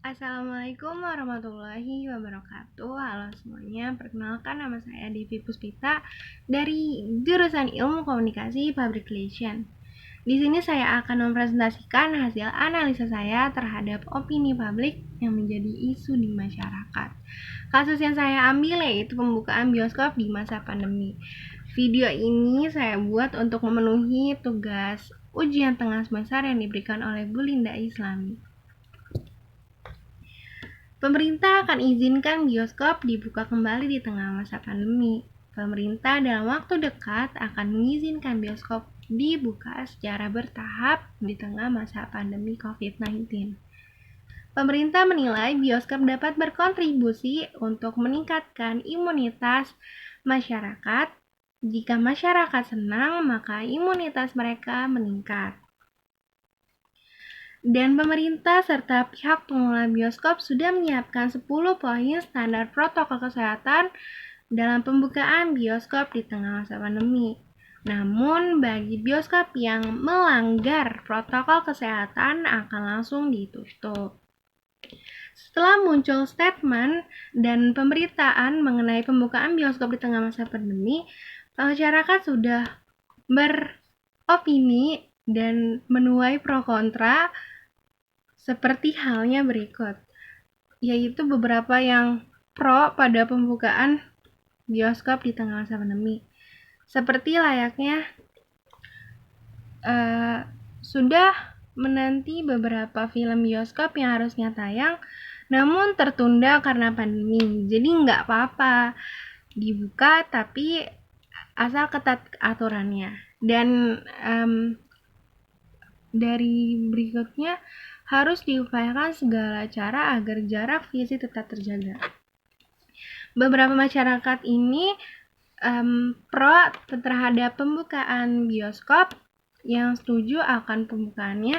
Assalamualaikum warahmatullahi wabarakatuh. Halo semuanya, perkenalkan nama saya Devi Puspita dari jurusan Ilmu Komunikasi Public Relation. Di sini saya akan mempresentasikan hasil analisa saya terhadap opini publik yang menjadi isu di masyarakat. Kasus yang saya ambil yaitu pembukaan bioskop di masa pandemi. Video ini saya buat untuk memenuhi tugas ujian tengah semester yang diberikan oleh Bu Linda Islami. Pemerintah akan izinkan bioskop dibuka kembali di tengah masa pandemi. Pemerintah dalam waktu dekat akan mengizinkan bioskop dibuka secara bertahap di tengah masa pandemi COVID-19. Pemerintah menilai bioskop dapat berkontribusi untuk meningkatkan imunitas masyarakat. Jika masyarakat senang, maka imunitas mereka meningkat. Dan pemerintah serta pihak pengelola bioskop sudah menyiapkan 10 poin standar protokol kesehatan dalam pembukaan bioskop di tengah masa pandemi. Namun, bagi bioskop yang melanggar protokol kesehatan akan langsung ditutup. Setelah muncul statement dan pemberitaan mengenai pembukaan bioskop di tengah masa pandemi, masyarakat sudah beropini dan menuai pro kontra seperti halnya berikut, yaitu beberapa yang pro pada pembukaan bioskop di tengah masa pandemi. Seperti layaknya sudah menanti beberapa film bioskop yang harusnya tayang, namun tertunda karena pandemi. Jadi nggak apa-apa dibuka, tapi asal ketat aturannya. Dan dari berikutnya harus diupayakan segala cara agar jarak fisik tetap terjaga. Beberapa masyarakat ini pro terhadap pembukaan bioskop, yang setuju akan pembukaannya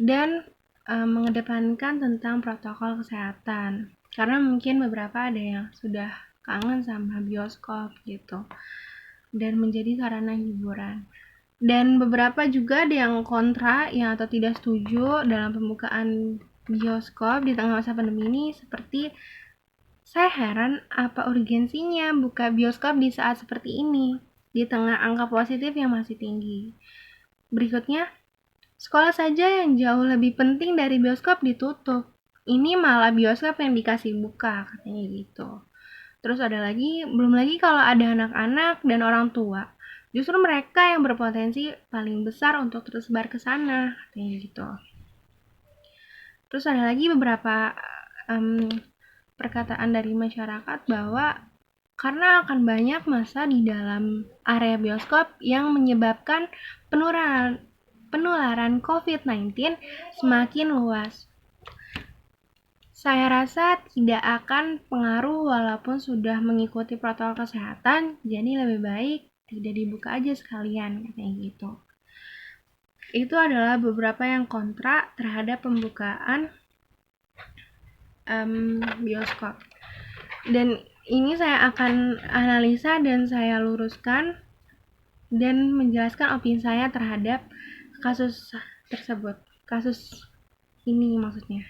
dan mengedepankan tentang protokol kesehatan. Karena mungkin beberapa ada yang sudah kangen sama bioskop gitu dan menjadi sarana hiburan. Dan beberapa juga ada yang kontra yang atau tidak setuju dalam pembukaan bioskop di tengah masa pandemi ini, seperti saya heran apa urgensinya buka bioskop di saat seperti ini di tengah angka positif yang masih tinggi. Berikutnya, sekolah saja yang jauh lebih penting dari bioskop ditutup. Ini malah bioskop yang dikasih buka, katanya gitu. Terus ada lagi, belum lagi kalau ada anak-anak dan orang tua. Justru mereka yang berpotensi paling besar untuk tersebar ke sana, katanya gitu. Terus ada lagi beberapa perkataan dari masyarakat bahwa karena akan banyak massa di dalam area bioskop yang menyebabkan penularan COVID-19 semakin luas. Saya rasa tidak akan pengaruh walaupun sudah mengikuti protokol kesehatan, jadi lebih baik tidak dibuka aja sekalian, katanya gitu. Itu adalah beberapa yang kontra terhadap pembukaan bioskop. Dan ini saya akan analisa dan saya luruskan dan menjelaskan opini saya terhadap kasus tersebut. Kasus ini maksudnya.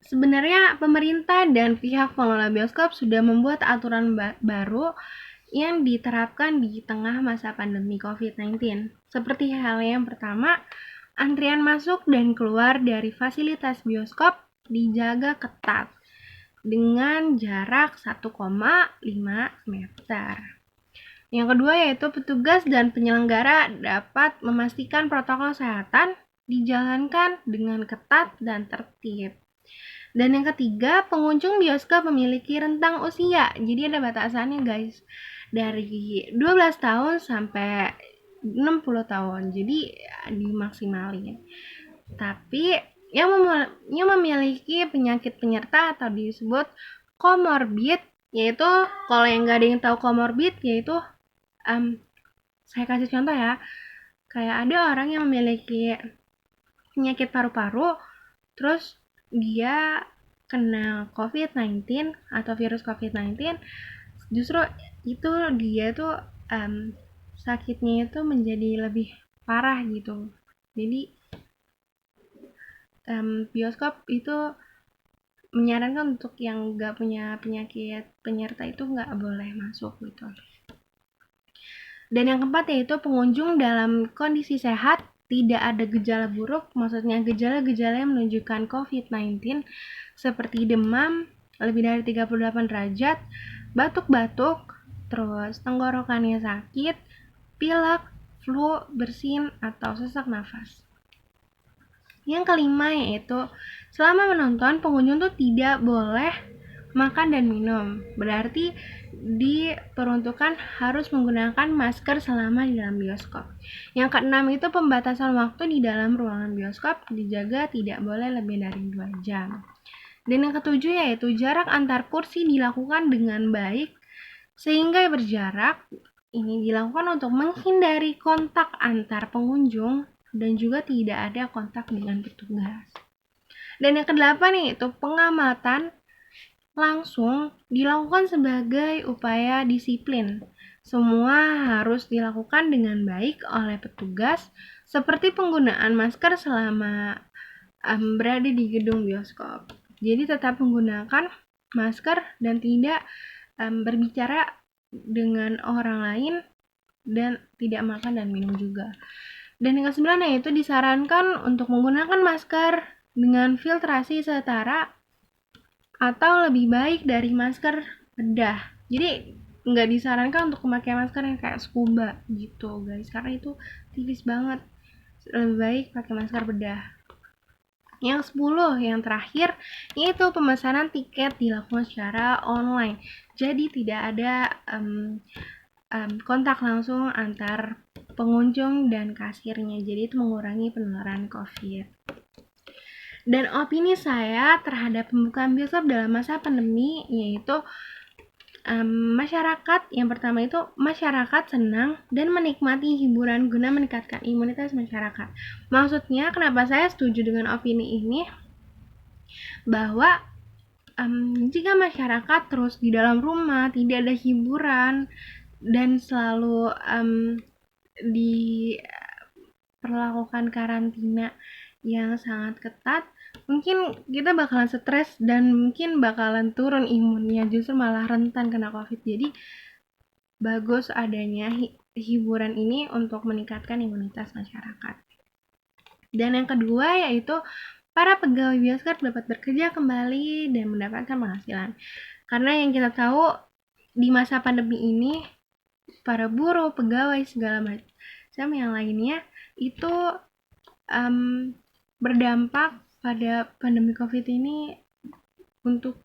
Sebenarnya pemerintah dan pihak pengelola bioskop sudah membuat aturan baru yang diterapkan di tengah masa pandemi COVID-19. Seperti hal yang pertama, antrian masuk dan keluar dari fasilitas bioskop dijaga ketat dengan jarak 1,5 meter. Yang kedua yaitu petugas dan penyelenggara dapat memastikan protokol kesehatan dijalankan dengan ketat dan tertib. Dan yang ketiga, pengunjung bioskop memiliki rentang usia. Jadi ada batasannya guys. Dari 12 tahun sampai 60 tahun. Jadi dimaksimalin. Tapi yang memiliki penyakit penyerta atau disebut komorbid, yaitu kalau yang nggak ada yang tahu komorbid, yaitu saya kasih contoh ya, kayak ada orang yang memiliki penyakit paru-paru, terus dia kena COVID-19 atau virus COVID-19, justru itu dia tuh sakitnya itu menjadi lebih parah gitu. Jadi bioskop itu menyarankan untuk yang nggak punya penyakit penyerta itu nggak boleh masuk gitu. Dan yang keempat yaitu pengunjung dalam kondisi sehat, tidak ada gejala buruk, maksudnya gejala-gejala yang menunjukkan COVID-19 seperti demam lebih dari 38 derajat, batuk-batuk, terus tenggorokannya sakit, pilek, flu, bersin, atau sesak nafas. Yang kelima yaitu selama menonton pengunjung tuh tidak boleh makan dan minum. Berarti diperuntukkan harus menggunakan masker selama di dalam bioskop. Yang keenam itu pembatasan waktu di dalam ruangan bioskop dijaga tidak boleh lebih dari 2 jam. Dan yang ketujuh yaitu jarak antar kursi dilakukan dengan baik sehingga berjarak ini dilakukan untuk menghindari kontak antar pengunjung dan juga tidak ada kontak dengan petugas. Dan yang kedelapan yaitu pengamatan langsung dilakukan sebagai upaya disiplin. Semua harus dilakukan dengan baik oleh petugas seperti penggunaan masker selama berada di gedung bioskop. Jadi tetap menggunakan masker dan tidak berbicara dengan orang lain dan tidak makan dan minum juga. Dan yang ke-9 yaitu disarankan untuk menggunakan masker dengan filtrasi setara atau lebih baik dari masker bedah. Jadi nggak disarankan untuk memakai masker yang kayak scuba gitu guys, karena itu tipis banget. Lebih baik pakai masker bedah. Yang 10 yang terakhir yaitu pemesanan tiket dilakukan secara online. Jadi tidak ada kontak langsung antar pengunjung dan kasirnya. Jadi itu mengurangi penularan COVID. Dan opini saya terhadap pembukaan bioskop dalam masa pandemi yaitu masyarakat, yang pertama itu masyarakat senang dan menikmati hiburan guna meningkatkan imunitas masyarakat. Maksudnya kenapa saya setuju dengan opini ini, bahwa jika masyarakat terus di dalam rumah, tidak ada hiburan dan selalu diperlakukan karantina yang sangat ketat, mungkin kita bakalan stres dan mungkin bakalan turun imunnya, justru malah rentan kena COVID. Jadi bagus adanya hiburan ini untuk meningkatkan imunitas masyarakat. Dan yang kedua yaitu para pegawai bioskop dapat bekerja kembali dan mendapatkan penghasilan. Karena yang kita tahu di masa pandemi ini para buruh, pegawai segala macam yang lainnya itu berdampak pada pandemi COVID ini untuk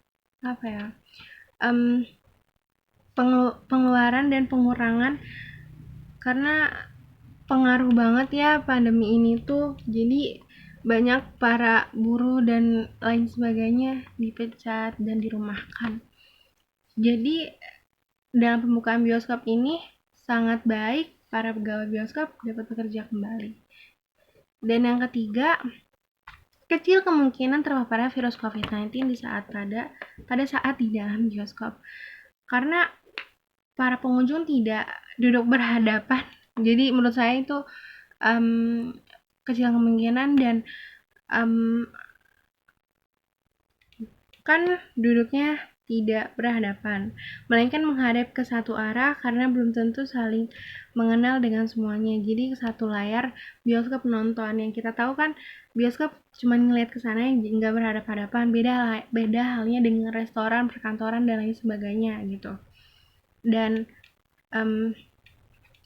pengeluaran dan pengurangan, karena pengaruh banget ya pandemi ini tuh. Jadi banyak para buruh dan lain sebagainya dipecat dan dirumahkan. Jadi dalam pembukaan bioskop ini sangat baik para pegawai bioskop dapat bekerja kembali. Dan yang ketiga, kecil kemungkinan terpaparnya virus COVID-19 pada saat di dalam bioskop. Karena para pengunjung tidak duduk berhadapan. Jadi menurut saya itu kecil kemungkinan dan kan duduknya tidak berhadapan, melainkan menghadap ke satu arah karena belum tentu saling mengenal dengan semuanya. Jadi ke satu layar bioskop nonton. Yang kita tahu kan bioskop cuma ngeliat ke sana nggak berhadap-hadapan. Beda halnya dengan restoran, perkantoran dan lain sebagainya gitu. Dan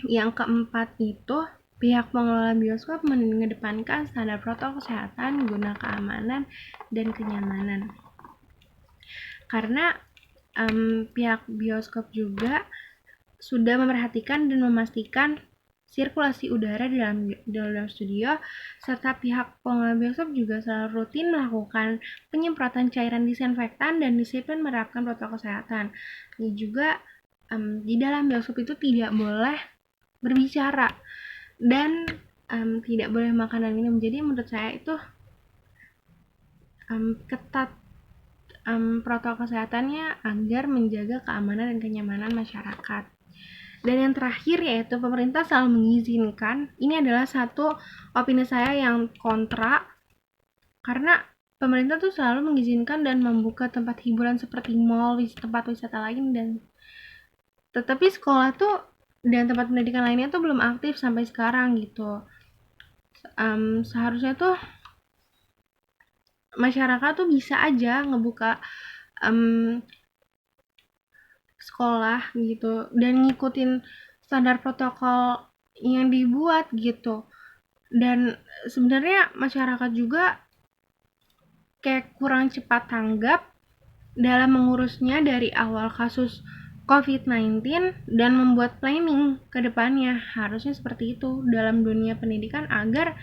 yang keempat itu pihak pengelola bioskop mengedepankan standar protokol kesehatan guna keamanan dan kenyamanan. Karena pihak bioskop juga sudah memperhatikan dan memastikan sirkulasi udara di dalam studio, serta pihak pengelola bioskop juga selalu rutin melakukan penyemprotan cairan disinfektan dan disiplin menerapkan protokol kesehatan. Ini juga di dalam bioskop itu tidak boleh berbicara dan tidak boleh makan dan minum. Jadi menurut saya itu ketat protokol kesehatannya agar menjaga keamanan dan kenyamanan masyarakat. Dan yang terakhir yaitu pemerintah selalu mengizinkan, ini adalah satu opini saya yang kontra, karena pemerintah tuh selalu mengizinkan dan membuka tempat hiburan seperti mall, tempat wisata lain, dan tetapi sekolah tuh dan tempat pendidikan lainnya tuh belum aktif sampai sekarang gitu. Seharusnya tuh masyarakat tuh bisa aja ngebuka sekolah gitu dan ngikutin standar protokol yang dibuat gitu. Dan sebenarnya masyarakat juga kayak kurang cepat tanggap dalam mengurusnya dari awal kasus COVID-19 dan membuat planning ke depannya. Harusnya seperti itu dalam dunia pendidikan agar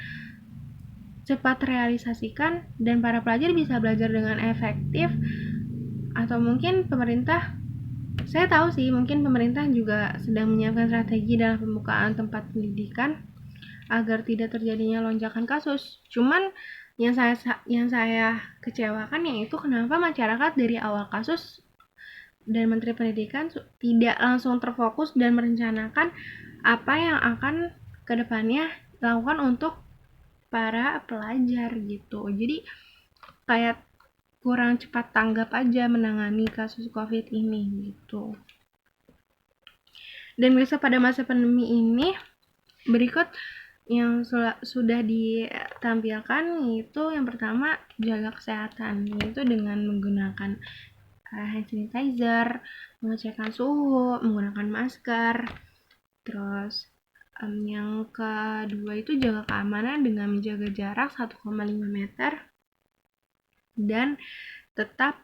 cepat terrealisasikan dan para pelajar bisa belajar dengan efektif. Atau mungkin pemerintah, saya tahu sih mungkin pemerintah juga sedang menyiapkan strategi dalam pembukaan tempat pendidikan agar tidak terjadinya lonjakan kasus. Cuman yang saya kecewakan yaitu kenapa masyarakat dari awal kasus dan Menteri Pendidikan tidak langsung terfokus dan merencanakan apa yang akan kedepannya dilakukan untuk para pelajar gitu. Jadi kayak kurang cepat tanggap aja menangani kasus COVID ini gitu. Dan bisa pada masa pandemi ini berikut yang sudah ditampilkan yaitu yang pertama jaga kesehatan, yaitu dengan menggunakan hand sanitizer, mengecekkan suhu, menggunakan masker. Terus yang kedua itu jaga keamanan dengan menjaga jarak 1,5 meter dan tetap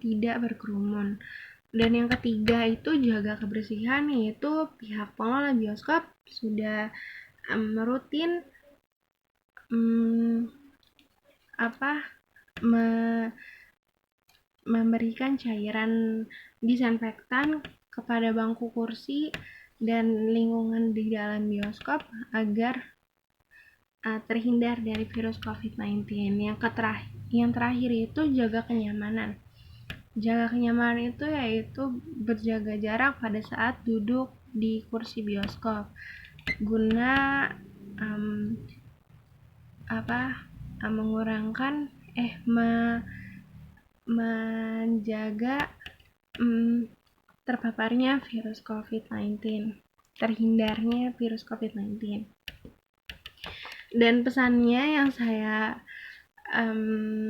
tidak berkerumun. Dan yang ketiga itu jaga kebersihan, yaitu pihak pengelola bioskop sudah rutin memberikan cairan disinfektan kepada bangku kursi dan lingkungan di dalam bioskop agar terhindar dari virus COVID-19. Yang terakhir itu jaga kenyamanan. Jaga kenyamanan itu yaitu berjaga jarak pada saat duduk di kursi bioskop guna menjaga terpaparnya virus COVID-19, terhindarnya virus COVID-19. Dan pesannya yang saya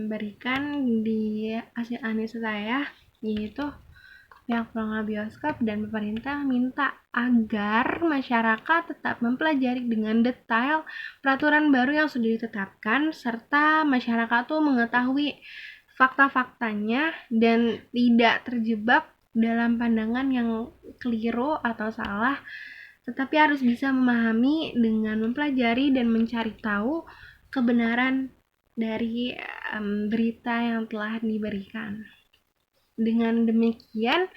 berikan di hasil analisa saya yaitu pihak pengelola bioskop dan pemerintah minta agar masyarakat tetap mempelajari dengan detail peraturan baru yang sudah ditetapkan serta masyarakat tuh mengetahui fakta-faktanya dan tidak terjebak dalam pandangan yang keliru atau salah, tetapi harus bisa memahami dengan mempelajari dan mencari tahu kebenaran dari berita yang telah diberikan. Dengan demikian,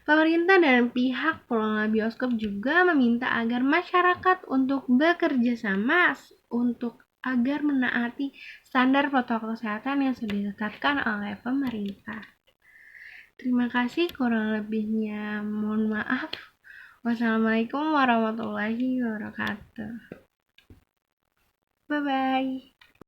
pemerintah dan pihak pengelola bioskop juga meminta agar masyarakat untuk bekerja sama agar menaati standar protokol kesehatan yang sudah ditetapkan oleh pemerintah. Terima kasih, kurang lebihnya mohon maaf. Wassalamualaikum warahmatullahi wabarakatuh. Bye-bye.